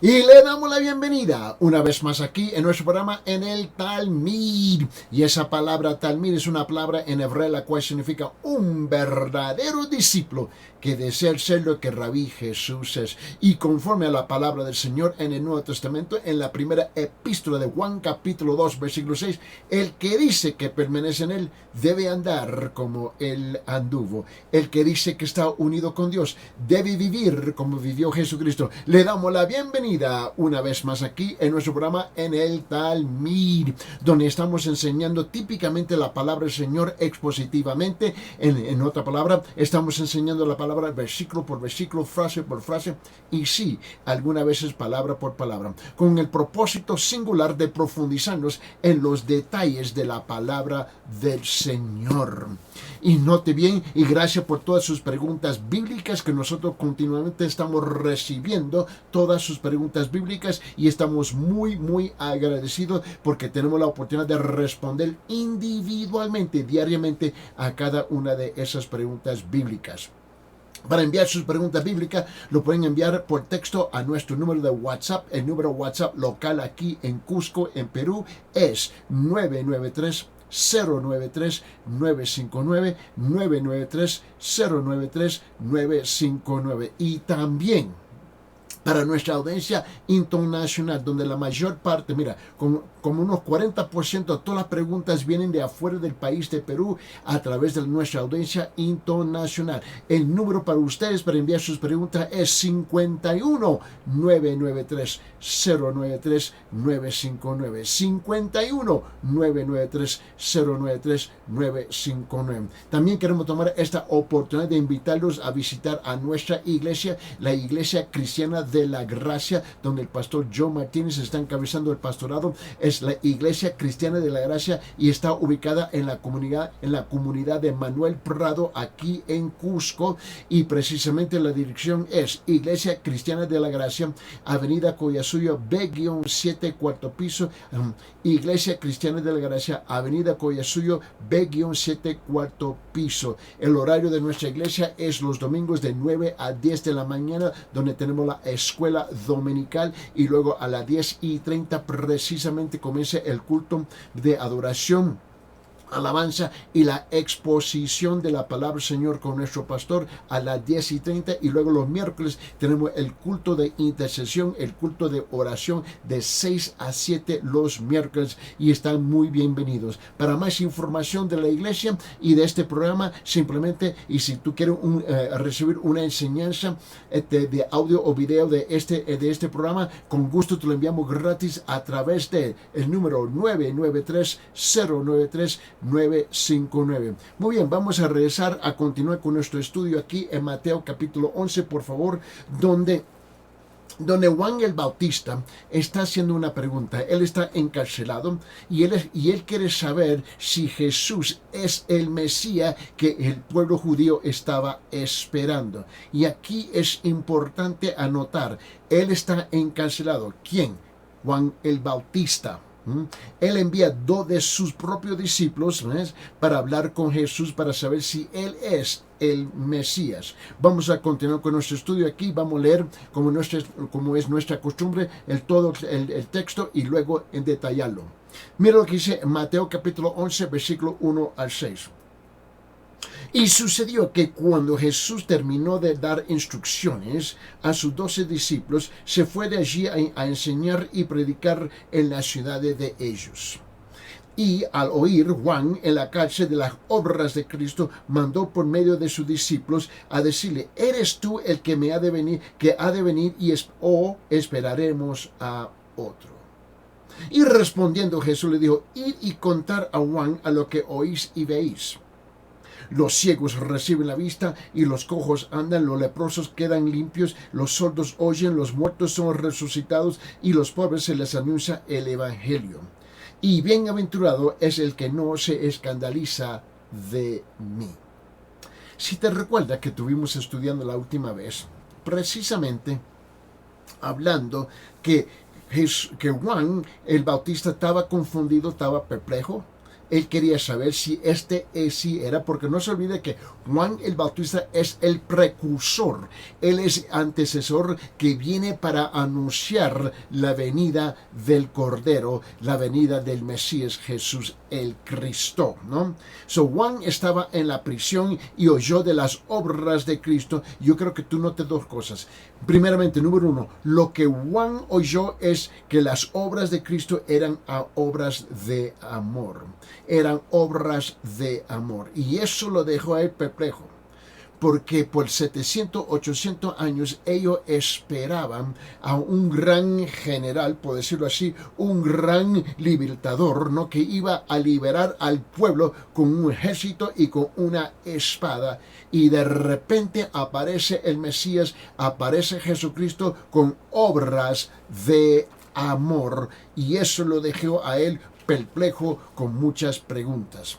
Y le damos la bienvenida una vez más aquí en nuestro programa en el Talmid. Y esa palabra Talmid es una palabra en hebreo la cual significa un verdadero discípulo que desea ser lo que Rabí Jesús es. Y conforme a la palabra del Señor en el Nuevo Testamento, en la primera epístola de Juan capítulo 2 versículo 6, el que dice que permanece en él debe andar como él anduvo. El que dice que está unido con Dios debe vivir como vivió Jesucristo. Le damos la bienvenida una vez más aquí en nuestro programa en el Talmid, donde estamos enseñando típicamente la palabra del Señor expositivamente. En otra palabra, estamos enseñando la palabra versículo por versículo, frase por frase, y sí, algunas veces palabra por palabra, con el propósito singular de profundizarnos en los detalles de la palabra del Señor. Y note bien, y gracias por todas sus preguntas bíblicas, que nosotros continuamente estamos recibiendo todas sus preguntas bíblicas, y estamos muy agradecidos porque tenemos la oportunidad de responder individualmente, diariamente, a cada una de esas preguntas bíblicas. Para enviar sus preguntas bíblicas, lo pueden enviar por texto a nuestro número de WhatsApp. El número WhatsApp local aquí en Cusco, en Perú, es 993 093 959 993 093 959. Y también para nuestra audiencia internacional, donde la mayor parte, mira, como unos 40% de todas las preguntas vienen de afuera del país de Perú a través de nuestra audiencia internacional. El número para ustedes para enviar sus preguntas es 51 993 093 959. 51 993 093 959. También queremos tomar esta oportunidad de invitarlos a visitar a nuestra iglesia, la Iglesia Cristiana de la Gracia, donde el pastor John Martínez está encabezando el pastorado. Es la Iglesia Cristiana de la Gracia y está ubicada en la comunidad de Manuel Prado, aquí en Cusco, y precisamente la dirección es Iglesia Cristiana de la Gracia, Avenida Collasuyo B-7, cuarto piso. Iglesia Cristiana de la Gracia, Avenida Collasuyo B-7, cuarto piso. El horario de nuestra iglesia es los domingos de 9 a 10 de la mañana, donde tenemos la escuela dominical, y luego a las 10:30 precisamente comienza el culto de adoración, alabanza y la exposición de la palabra del Señor con nuestro pastor a las 10:30, y luego los miércoles tenemos el culto de intercesión, el culto de oración de 6 a 7 los miércoles, y están muy bienvenidos. Para más información de la iglesia y de este programa, simplemente, y si tú quieres recibir una enseñanza de audio o video de este programa, con gusto te lo enviamos gratis a través de el número 993 093 959. Muy bien, vamos a regresar a continuar con nuestro estudio aquí en Mateo capítulo 11, por favor, donde Juan el Bautista está haciendo una pregunta. Él está encarcelado y él quiere saber si Jesús es el Mesías que el pueblo judío estaba esperando. Y aquí es importante anotar, él está encarcelado. ¿Quién? Juan el Bautista. Él envía dos de sus propios discípulos, ¿ves?, para hablar con Jesús, para saber si él es el Mesías. Vamos a continuar con nuestro estudio aquí. Vamos a leer como es nuestra costumbre todo el texto, y luego en detallarlo. Mira lo que dice Mateo capítulo 11 versículo 1 al 6. Y sucedió que cuando Jesús terminó de dar instrucciones a sus 12 discípulos, se fue de allí a enseñar y predicar en las ciudades de ellos. Y al oír Juan en la cárcel de las obras de Cristo, mandó por medio de sus discípulos a decirle: ¿eres tú el que ha de venir, o esperaremos a otro? Y respondiendo Jesús le dijo: id y contar a Juan a lo que oís y veis. Los ciegos reciben la vista, y los cojos andan, los leprosos quedan limpios, los sordos oyen, los muertos son resucitados, y los pobres se les anuncia el evangelio. Y bienaventurado es el que no se escandaliza de mí. Si te recuerdas que estuvimos estudiando la última vez, precisamente hablando que Juan el Bautista estaba confundido, estaba perplejo. él quería saber si sí era, porque no se olvide que Juan el Bautista es el precursor, él es antecesor que viene para anunciar la venida del Cordero, la venida del Mesías Jesús el Cristo, ¿no? So Juan estaba en la prisión y oyó de las obras de Cristo. Yo creo que tú notes dos cosas. Primeramente, número uno, lo que Juan oyó es que las obras de Cristo eran obras de amor. Eran obras de amor. Y eso lo dejó a él perplejo. Porque por 700, 800 años ellos esperaban a un gran general, por decirlo así, un gran libertador, ¿no? Que iba a liberar al pueblo con un ejército y con una espada. Y de repente aparece el Mesías, aparece Jesucristo con obras de amor. Y eso lo dejó a él perplejo con muchas preguntas.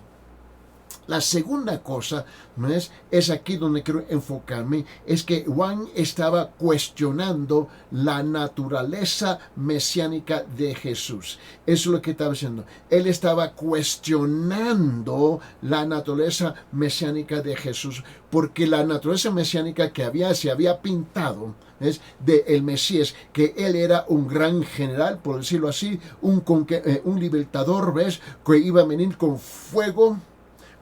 La segunda cosa, ¿no es aquí donde quiero enfocarme, es que Juan estaba cuestionando la naturaleza mesiánica de Jesús. Eso es lo que estaba diciendo. Él estaba cuestionando la naturaleza mesiánica de Jesús, porque la naturaleza mesiánica que se había pintado es de el Mesías, que él era un gran general, por decirlo así, un libertador, ¿ves? Que iba a venir con fuego,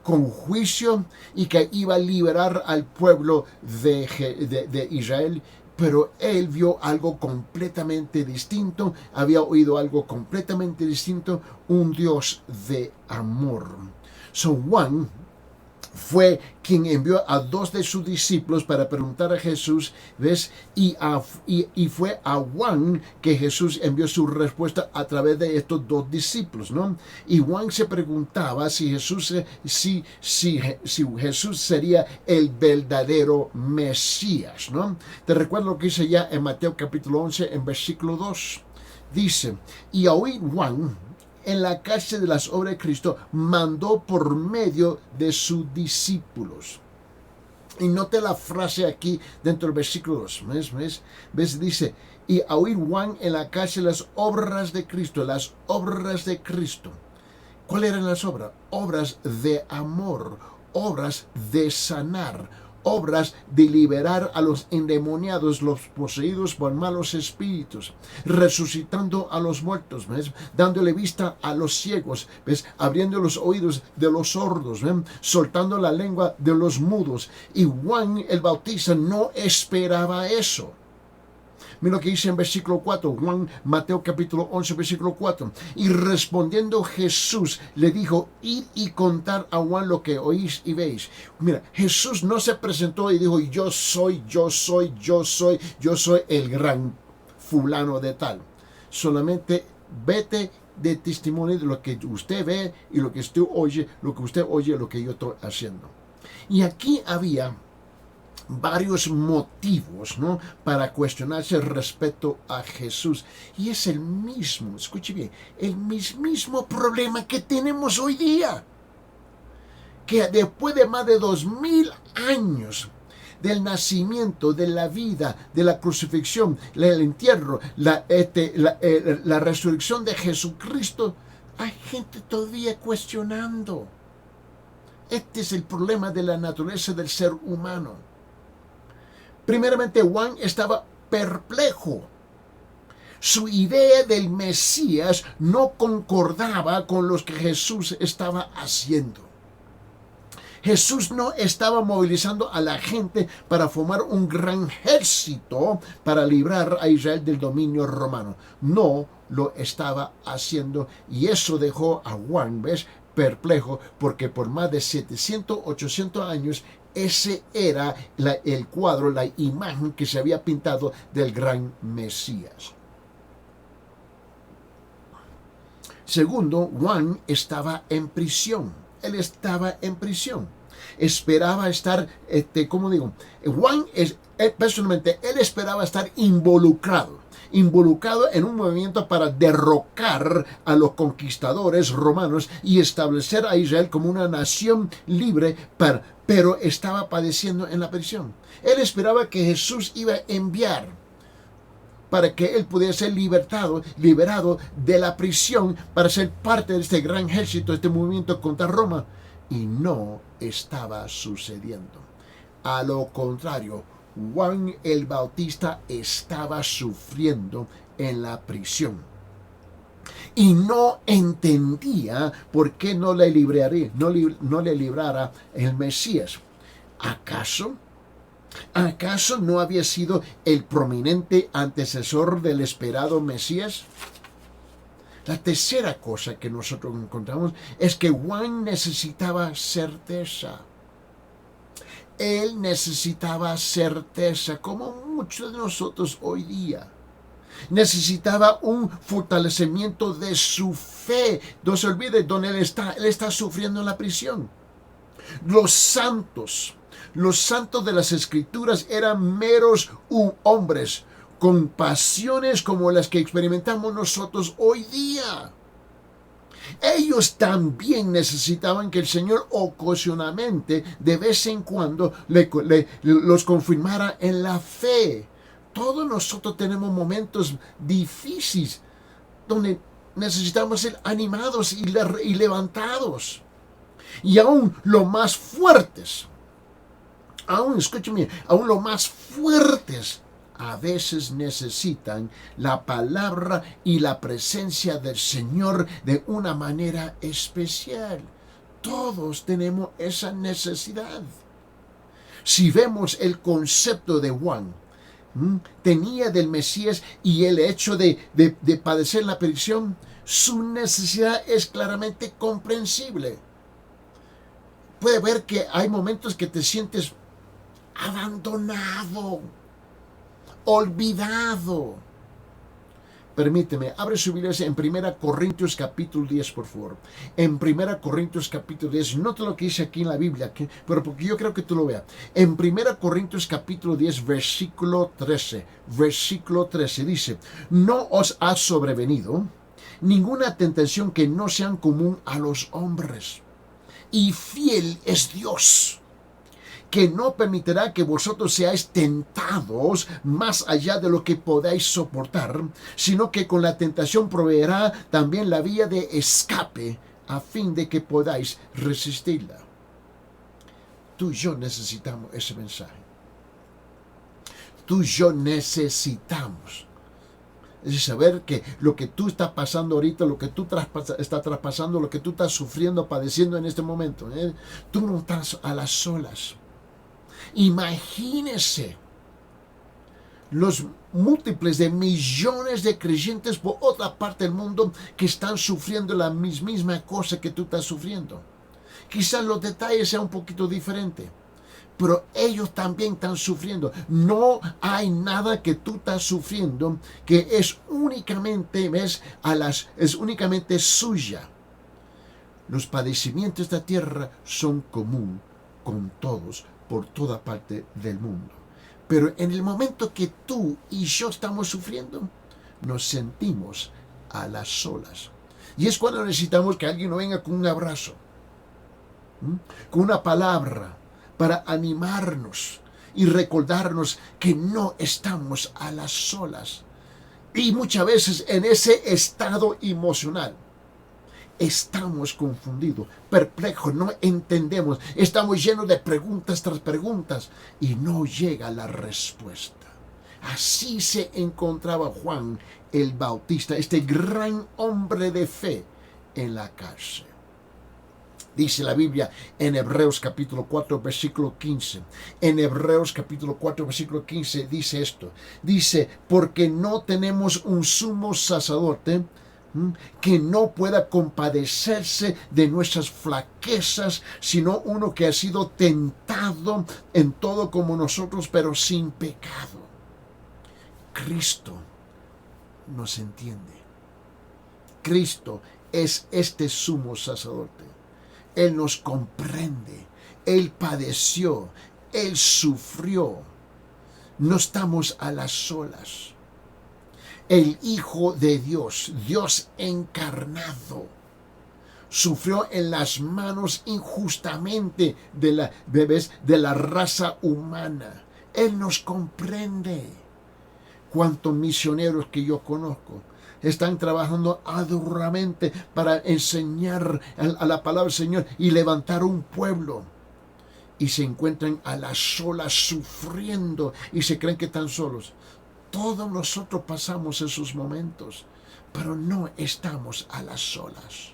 con juicio, y que iba a liberar al pueblo de Israel. Pero él vio algo completamente distinto, había oído algo completamente distinto, un Dios de amor. So Juan fue quien envió a dos de sus discípulos para preguntar a Jesús, ¿ves? Y fue a Juan que Jesús envió su respuesta a través de estos dos discípulos, ¿no? Y Juan se preguntaba si Jesús sería el verdadero Mesías, ¿no? Te recuerdo lo que dice ya en Mateo capítulo 11, en versículo 2. Dice, y a oír Juan, en la cárcel de las obras de Cristo, mandó por medio de sus discípulos. Y note la frase aquí dentro del versículo 2. ¿Ves? Dice, y a oír Juan en la cárcel las obras de Cristo, las obras de Cristo. ¿Cuáles eran las obras? Obras de amor, obras de sanar, obras de liberar a los endemoniados, los poseídos por malos espíritus, resucitando a los muertos, ¿ves? Dándole vista a los ciegos, ¿ves? Abriendo los oídos de los sordos, ¿ves? Soltando la lengua de los mudos. Y Juan el Bautista no esperaba eso. Mira lo que dice en versículo 4, Mateo capítulo 11, versículo 4. Y respondiendo Jesús le dijo, id y contar a Juan lo que oís y veis. Mira, Jesús no se presentó y dijo, yo soy el gran fulano de tal. Solamente vete de testimonio de lo que usted ve y lo que usted oye, lo que yo estoy haciendo. Y aquí había varios motivos, ¿no?, para cuestionarse respecto a Jesús. Y es el mismo, escuche bien, el mismo problema que tenemos hoy día. Que después de más de 2000 años del nacimiento, de la vida, de la crucifixión, el entierro, la resurrección de Jesucristo, hay gente todavía cuestionando. Este es el problema de la naturaleza del ser humano. Primeramente, Juan estaba perplejo. Su idea del Mesías no concordaba con lo que Jesús estaba haciendo. Jesús no estaba movilizando a la gente para formar un gran ejército para librar a Israel del dominio romano. No lo estaba haciendo, y eso dejó a Juan, ¿ves?, perplejo, porque por más de 700, 800 años ese era el cuadro, la imagen que se había pintado del gran Mesías. Segundo, Juan estaba en prisión. Él estaba en prisión. Esperaba estar, Juan, personalmente, él esperaba estar involucrado en un movimiento para derrocar a los conquistadores romanos y establecer a Israel como una nación libre, pero estaba padeciendo en la prisión. Él esperaba que Jesús iba a enviar para que él pudiera ser liberado de la prisión para ser parte de este gran ejército, este movimiento contra Roma. Y no estaba sucediendo. A lo contrario, Juan el Bautista estaba sufriendo en la prisión. Y no entendía por qué no le librara el Mesías. ¿Acaso no había sido el prominente antecesor del esperado Mesías? La tercera cosa que nosotros encontramos es que Juan necesitaba certeza. Él necesitaba certeza, como muchos de nosotros hoy día. Necesitaba un fortalecimiento de su fe. No se olvide donde él está sufriendo en la prisión. Los santos de las Escrituras eran meros hombres con pasiones como las que experimentamos nosotros hoy día. Ellos también necesitaban que el Señor ocasionalmente, de vez en cuando, los confirmara en la fe. Todos nosotros tenemos momentos difíciles donde necesitamos ser animados y levantados. Y aún los más fuertes, aún los más fuertes, a veces necesitan la palabra y la presencia del Señor de una manera especial. Todos tenemos esa necesidad. Si vemos el concepto de Juan, tenía del Mesías y el hecho de padecer la prisión, su necesidad es claramente comprensible. Puede ver que hay momentos que te sientes abandonado, olvidado. Permíteme, abre su Biblia en 1 Corintios capítulo 10, por favor. En 1 Corintios capítulo 10, nota lo que dice aquí en la Biblia, pero porque yo creo que tú lo veas. En 1 Corintios capítulo 10, versículo 13 dice: no os ha sobrevenido ninguna tentación que no sea común a los hombres. Y fiel es Dios, que no permitirá que vosotros seáis tentados más allá de lo que podáis soportar, sino que con la tentación proveerá también la vía de escape, a fin de que podáis resistirla. Tú y yo necesitamos ese mensaje. Tú y yo necesitamos saber que lo que tú estás pasando ahorita, lo que tú estás traspasando, lo que tú estás sufriendo, padeciendo en este momento, tú no estás a las solas. Imagínese los múltiples de millones de creyentes por otra parte del mundo que están sufriendo la misma cosa que tú estás sufriendo. Quizás los detalles sean un poquito diferentes, pero ellos también están sufriendo. No hay nada que tú estás sufriendo que es únicamente suya. Los padecimientos de la tierra son común con todos, por toda parte del mundo. Pero en el momento que tú y yo estamos sufriendo, nos sentimos a las solas. Y es cuando necesitamos que alguien nos venga con un abrazo, con una palabra, para animarnos y recordarnos que no estamos a las solas. Y muchas veces en ese estado emocional estamos confundidos, perplejos, no entendemos, estamos llenos de preguntas tras preguntas y no llega la respuesta. Así se encontraba Juan el Bautista, este gran hombre de fe, en la cárcel. Dice la Biblia en Hebreos capítulo 4, versículo 15. En Hebreos capítulo 4, versículo 15 dice esto. Dice, porque no tenemos un sumo sacerdote que no pueda compadecerse de nuestras flaquezas, sino uno que ha sido tentado en todo como nosotros, pero sin pecado. Cristo nos entiende. Cristo es este sumo sacerdote. Él nos comprende. Él padeció. Él sufrió. No estamos a las solas. El Hijo de Dios, Dios encarnado, sufrió en las manos injustamente de la raza humana. Él nos comprende. ¿Cuántos misioneros que yo conozco están trabajando arduamente para enseñar a la palabra del Señor y levantar un pueblo? Y se encuentran a las solas sufriendo y se creen que están solos. Todos nosotros pasamos esos momentos, pero no estamos a las solas.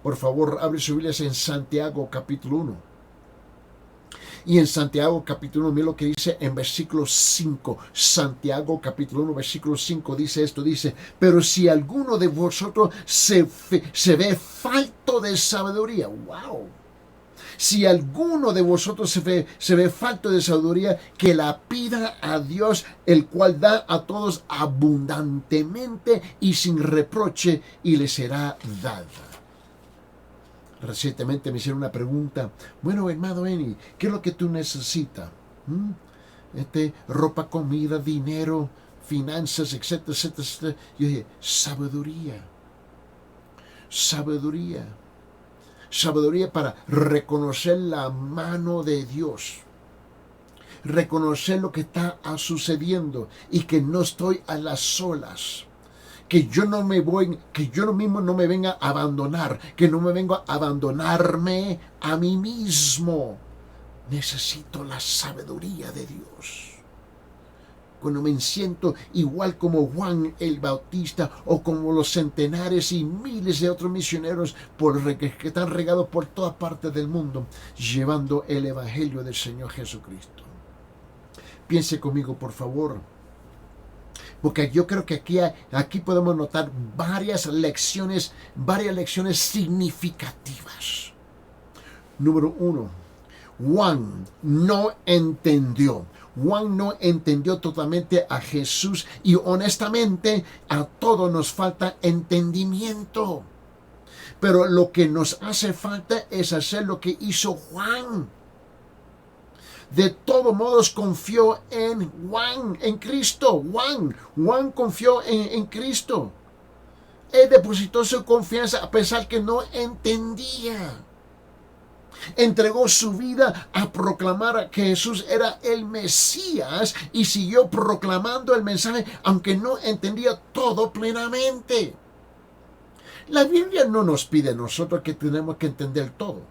Por favor, abre su Biblia en Santiago capítulo 1. Y en Santiago capítulo 1, mira lo que dice en versículo 5. Santiago capítulo 1, versículo 5 dice esto, dice: pero si alguno de vosotros se ve falto de sabiduría, wow. Si alguno de vosotros se ve falto de sabiduría, que la pida a Dios, el cual da a todos abundantemente y sin reproche, y le será dada. Recientemente me hicieron una pregunta: bueno, hermano Eni, ¿qué es lo que tú necesitas? Ropa, comida, dinero, finanzas, etcétera, etcétera, etcétera. Yo dije: sabiduría. Sabiduría. Sabiduría para reconocer la mano de Dios. Reconocer lo que está sucediendo y que no estoy a las solas. Que yo mismo no me venga a abandonar, que no me venga a abandonarme a mí mismo. Necesito la sabiduría de Dios. Cuando me siento igual como Juan el Bautista o como los centenares y miles de otros misioneros que están regados por toda parte del mundo, llevando el Evangelio del Señor Jesucristo. Piense conmigo, por favor. Porque yo creo que aquí podemos notar varias lecciones significativas. Número 1, Juan no entendió. Juan no entendió totalmente a Jesús y honestamente a todos nos falta entendimiento. Pero lo que nos hace falta es hacer lo que hizo Juan. De todos modos confió en Juan, en Cristo. Juan confió en Cristo. Él depositó su confianza a pesar que no entendía. Entregó su vida a proclamar que Jesús era el Mesías y siguió proclamando el mensaje aunque no entendía todo plenamente. La Biblia no nos pide a nosotros que tenemos que entender todo.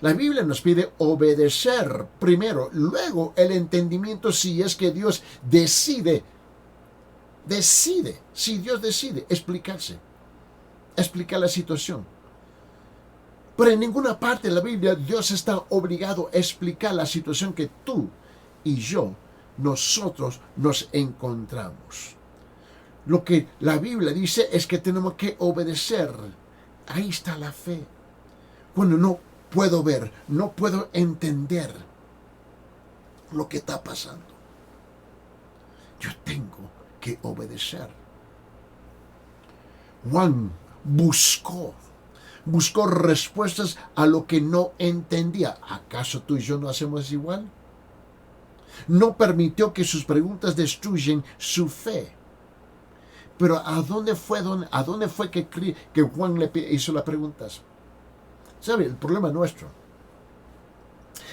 La Biblia nos pide obedecer primero, luego el entendimiento si es que Dios decide, si Dios decide explicar la situación. Pero en ninguna parte de la Biblia Dios está obligado a explicar la situación que tú y nosotros nos encontramos. Lo que la Biblia dice es que tenemos que obedecer. Ahí está la fe. Cuando no puedo ver, no puedo entender lo que está pasando, yo tengo que obedecer. Juan buscó respuestas a lo que no entendía. ¿Acaso tú y yo no hacemos igual? No permitió que sus preguntas destruyan su fe. Pero ¿a dónde fue que Juan le hizo las preguntas? ¿Sabe? El problema nuestro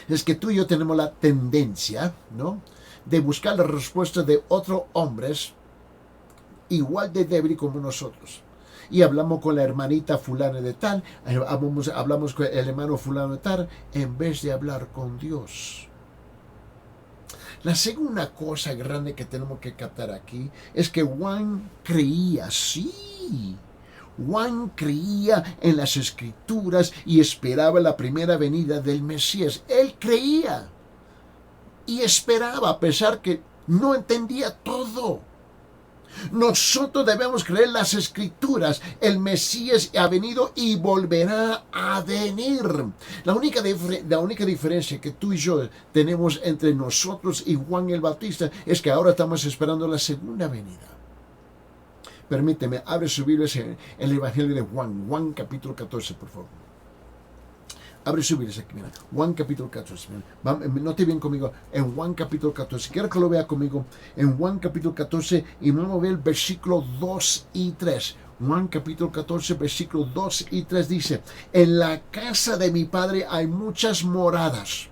es que tú y yo tenemos la tendencia, ¿no?, de buscar las respuestas de otros hombres igual de débil como nosotros. Y hablamos con la hermanita fulana de tal, hablamos con el hermano fulano de tal, en vez de hablar con Dios. La segunda cosa grande que tenemos que captar aquí es que Juan creía, sí. Juan creía en las Escrituras y esperaba la primera venida del Mesías. Él creía y esperaba a pesar que no entendía todo. Nosotros debemos creer las Escrituras. El Mesías ha venido y volverá a venir. La única diferencia que tú y yo tenemos entre nosotros y Juan el Bautista es que ahora estamos esperando la segunda venida. Permíteme, abre su Biblia en el Evangelio de Juan capítulo 14, por favor. Abre su Biblia aquí, mira. Juan capítulo 14. Note bien conmigo. En Juan capítulo 14. Quiero que lo vea conmigo. En Juan capítulo 14. Y vamos a ver el versículo 2 y 3. Juan capítulo 14, versículo 2 y 3 dice: en la casa de mi Padre hay muchas moradas.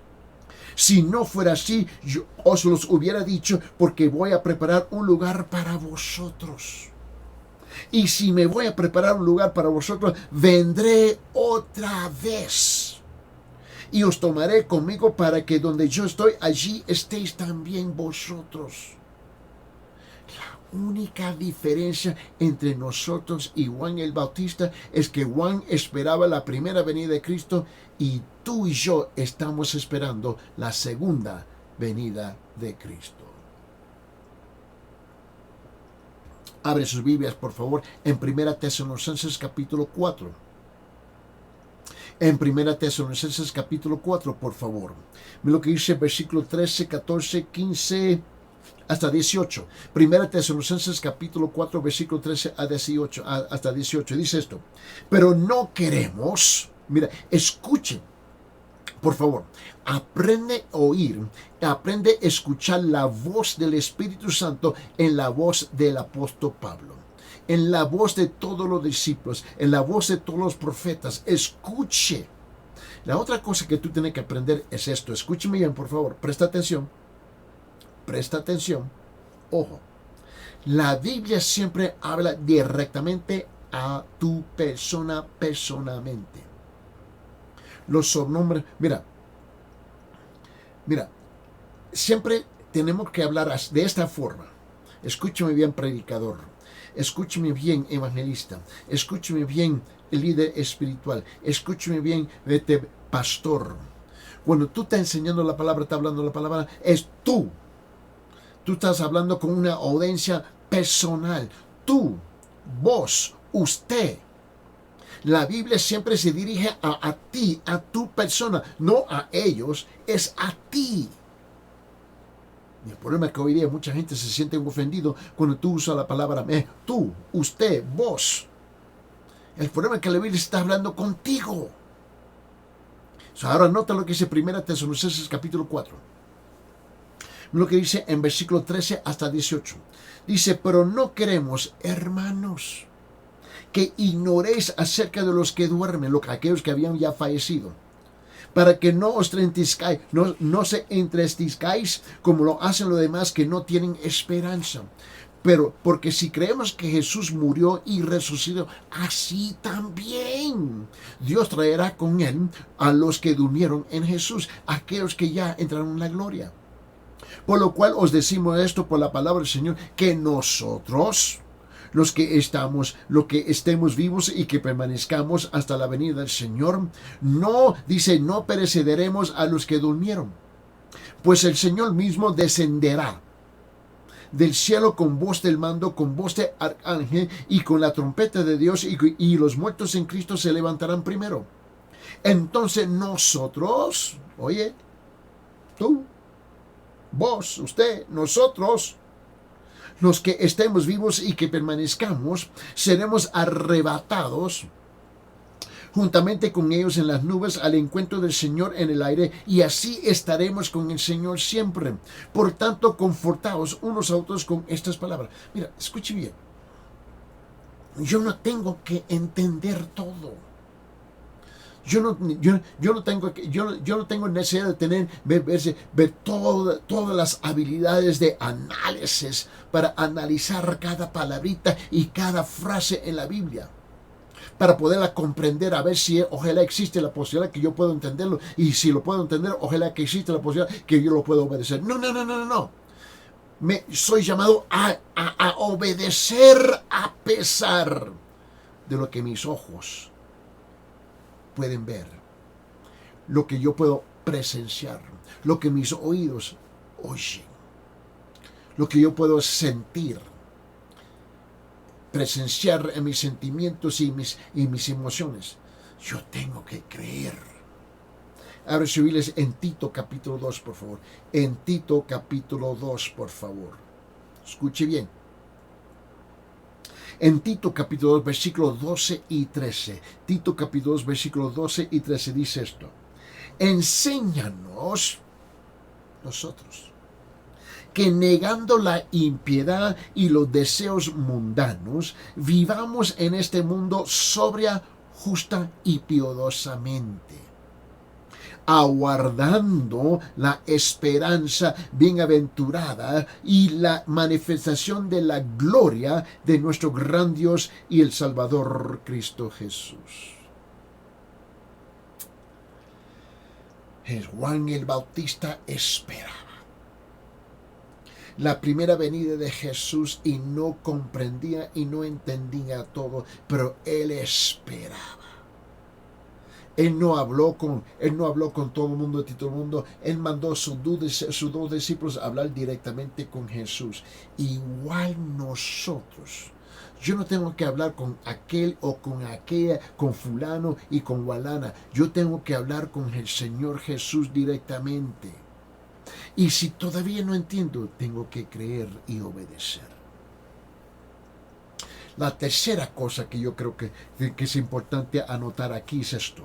Si no fuera así, yo os los hubiera dicho, porque voy a preparar un lugar para vosotros. Y si me voy a preparar un lugar para vosotros, vendré otra vez. Y os tomaré conmigo para que donde yo estoy, allí estéis también vosotros. La única diferencia entre nosotros y Juan el Bautista es que Juan esperaba la primera venida de Cristo y tú y yo estamos esperando la segunda venida de Cristo. Abre sus Biblias, por favor, en 1 Tesalonicenses capítulo 4. En 1 Tesalonicenses capítulo 4, por favor. Mira lo que dice versículo 13, 14, 15 hasta 18. 1 Tesalonicenses capítulo 4, versículo 13 a 18, hasta 18. Dice esto. Pero no queremos, mira, escuchen, por favor, aprende a oír, aprende a escuchar la voz del Espíritu Santo en la voz del apóstol Pablo, en la voz de todos los discípulos, en la voz de todos los profetas. Escuche. La otra cosa que tú tienes que aprender es esto. Escúcheme bien, por favor. Presta atención. Presta atención. Ojo. La Biblia siempre habla directamente a tu persona personalmente. Los sobrenombres, mira, siempre tenemos que hablar de esta forma. Escúchame bien, predicador. Escúchame bien, evangelista. Escúchame bien, líder espiritual. Escúchame bien, pastor. Cuando tú estás enseñando la palabra, estás hablando la palabra, es tú. Tú estás hablando con una audiencia personal. Tú, vos, usted. La Biblia siempre se dirige a ti, a tu persona, no a ellos, es a ti. Y el problema es que hoy día mucha gente se siente ofendido cuando tú usas la palabra tú, usted, vos. El problema es que la Biblia está hablando contigo. Ahora nota lo que dice 1 Tesalonicenses capítulo 4. Lo que dice en versículo 13 hasta 18. Dice, pero no queremos, hermanos, que ignoréis acerca de los que duermen, aquellos que habían ya fallecido, para que no os entristezcáis, no se entristezcáis como lo hacen los demás que no tienen esperanza. Pero porque si creemos que Jesús murió y resucitó, así también Dios traerá con él a los que durmieron en Jesús, aquellos que ya entraron en la gloria. Por lo cual os decimos esto por la palabra del Señor, que nosotros, los que estemos vivos y que permanezcamos hasta la venida del Señor, no pereceremos a los que durmieron. Pues el Señor mismo descenderá del cielo con voz del mando, con voz de arcángel y con la trompeta de Dios, y los muertos en Cristo se levantarán primero. Entonces nosotros, oye, tú, vos, usted, nosotros, los que estemos vivos y que permanezcamos, seremos arrebatados juntamente con ellos en las nubes al encuentro del Señor en el aire, y así estaremos con el Señor siempre. Por tanto, confortaos unos a otros con estas palabras. Mira, escuche bien. Yo no tengo que entender todo. Yo no tengo necesidad de ver todas las habilidades de análisis para analizar cada palabrita y cada frase en la Biblia, para poderla comprender, a ver si ojalá existe la posibilidad que yo pueda entenderlo, y si lo puedo entender, ojalá que existe la posibilidad que yo lo pueda obedecer. No. Soy llamado a obedecer a pesar de lo que mis ojos pueden ver, lo que yo puedo presenciar, lo que mis oídos oyen, lo que yo puedo sentir, presenciar en mis sentimientos y mis emociones. Yo tengo que creer. Abre sus Biblias en Tito capítulo 2, por favor. En Tito capítulo 2, por favor. Escuche bien. En Tito capítulo 2, versículos 12 y 13. Tito capítulo 2, versículos 12 y 13 dice esto. Enséñanos nosotros que negando la impiedad y los deseos mundanos, vivamos en este mundo sobria, justa y piadosamente, aguardando la esperanza bienaventurada y la manifestación de la gloria de nuestro gran Dios y el Salvador Cristo Jesús. Juan el Bautista esperaba la primera venida de Jesús y no comprendía y no entendía todo, pero él esperaba. Él no habló con todo el mundo, de todo el mundo. Él mandó a sus dos discípulos a hablar directamente con Jesús. Igual nosotros. Yo no tengo que hablar con aquel o con aquella, con fulano y con gualana. Yo tengo que hablar con el Señor Jesús directamente. Y si todavía no entiendo, tengo que creer y obedecer. La tercera cosa que yo creo que es importante anotar aquí es esto.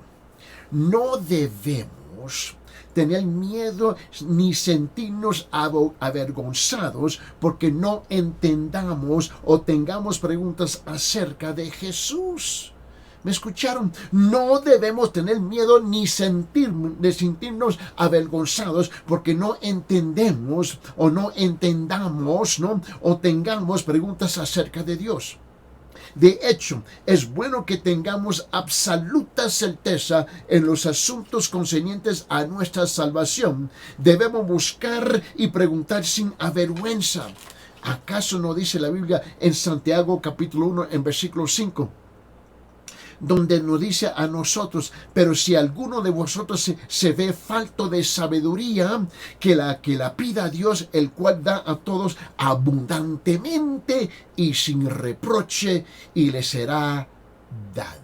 No debemos tener miedo ni sentirnos avergonzados porque no entendamos o tengamos preguntas acerca de Jesús. ¿Me escucharon? No debemos tener miedo ni sentirnos avergonzados porque no entendemos o no entendamos, ¿no? O tengamos preguntas acerca de Dios. De hecho, es bueno que tengamos absoluta certeza en los asuntos concernientes a nuestra salvación. Debemos buscar y preguntar sin avergüenza. ¿Acaso no dice la Biblia en Santiago capítulo 1 en versículo 5? Donde nos dice a nosotros, pero si alguno de vosotros se ve falto de sabiduría, que la pida a Dios, el cual da a todos abundantemente y sin reproche, y le será dado.